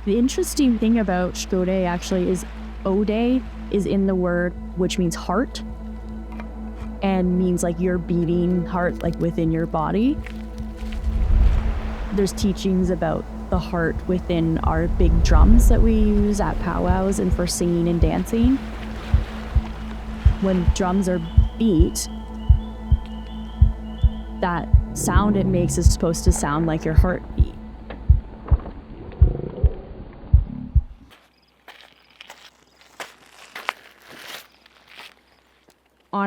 The interesting thing about Shkode actually is Ode is in the word, which means heart, and means like your beating heart, like within your body. There's teachings about the heart within our big drums that we use at powwows and for singing and dancing. When drums are beat, that sound it makes is supposed to sound like your heartbeat.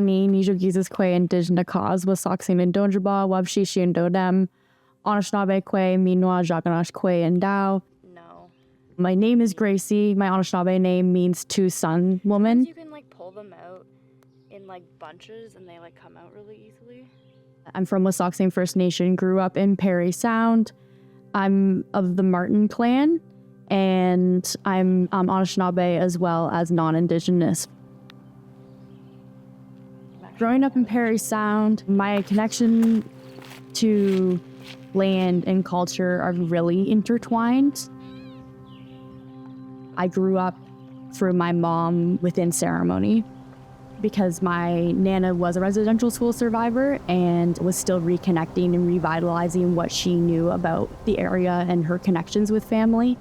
Niizhogiiziskwe Indigenous cause Wasauksing and Donjaba Wabshishi and Dodem Anishinaabek Niizhogiiziskwe and Dao. No. My name is Gracie. My Anishinaabe name means two sun woman. You can like pull them out in like bunches and they like come out really easily. I'm from Wasauksing First Nation, grew up in Parry Sound. I'm of the Martin clan, and I'm Anishinaabe as well as non-Indigenous. Growing up in Parry Sound, my connection to land and culture are really intertwined. I grew up through my mom within ceremony because my Nana was a residential school survivor and was still reconnecting and revitalizing what she knew about the area and her connections with family.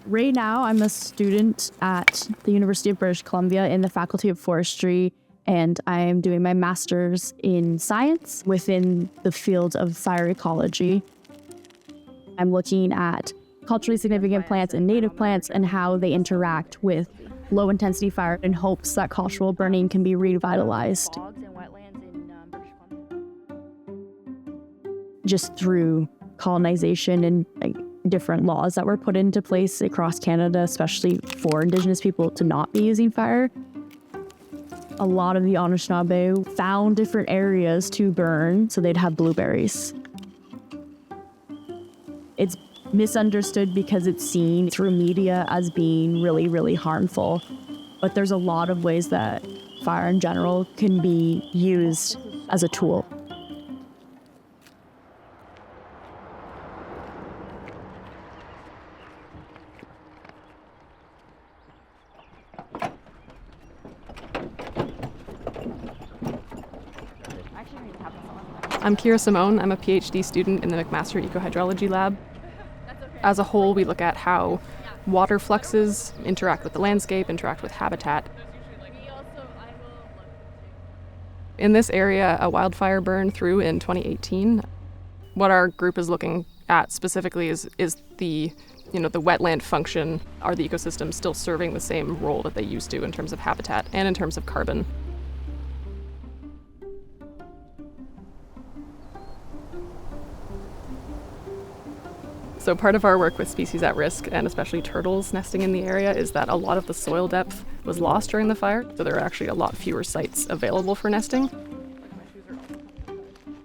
Right now, I'm a student at the University of British Columbia in the Faculty of Forestry, and I am doing my master's in science within the field of fire ecology. I'm looking at culturally significant plants and native plants and how they interact with low-intensity fire in hopes that cultural burning can be revitalized. Bogs and wetlands in British Columbia. Just through colonization and different laws that were put into place across Canada, especially for Indigenous people to not be using fire. A lot of the Anishinaabe found different areas to burn so they'd have blueberries. It's misunderstood because it's seen through media as being really, really harmful. But there's a lot of ways that fire in general can be used as a tool. I'm Kyra Simone. I'm a PhD student in the McMaster Ecohydrology lab. As a whole, we look at how water fluxes interact with the landscape, interact with habitat. In this area, a wildfire burned through in 2018. What our group is looking at specifically is the wetland function. Are the ecosystems still serving the same role that they used to in terms of habitat and in terms of carbon? So part of our work with species at risk, and especially turtles nesting in the area, is that a lot of the soil depth was lost during the fire, so there are actually a lot fewer sites available for nesting.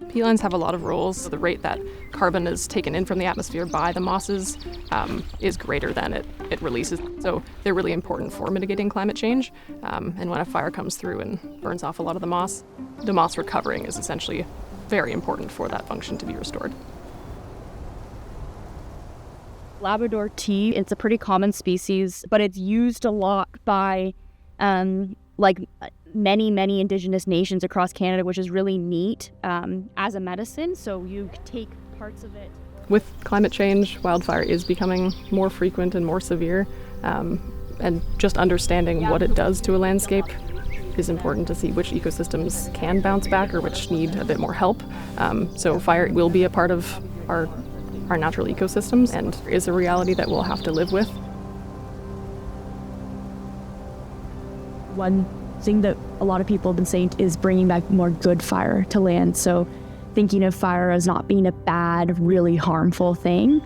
Peatlands have a lot of roles. So the rate that carbon is taken in from the atmosphere by the mosses is greater than it releases. So they're really important for mitigating climate change. And when a fire comes through and burns off a lot of the moss recovering is essentially very important for that function to be restored. Labrador tea, it's a pretty common species, but it's used a lot by many Indigenous nations across Canada, which is really neat as a medicine. So you take parts of it. With climate change, wildfire is becoming more frequent and more severe, and just understanding what it does to a landscape is important to see which ecosystems can bounce back or which need a bit more help. So fire will be a part of our natural ecosystems and is a reality that we'll have to live with. One thing that a lot of people have been saying is bringing back more good fire to land. So thinking of fire as not being a bad, really harmful thing.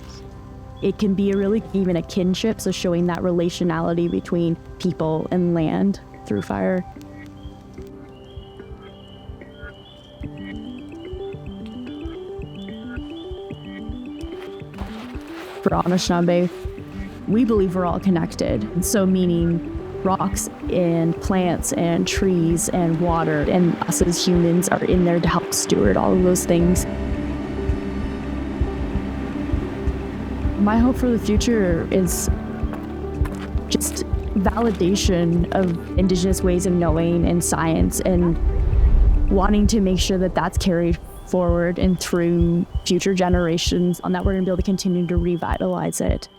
It can be even a kinship, so showing that relationality between people and land through fire. For Anishinaabe, we believe we're all connected. So meaning rocks and plants and trees and water, and us as humans are in there to help steward all of those things. My hope for the future is just validation of Indigenous ways of knowing and science, and wanting to make sure that that's carried forward and through future generations, and that we're going to be able to continue to revitalize it.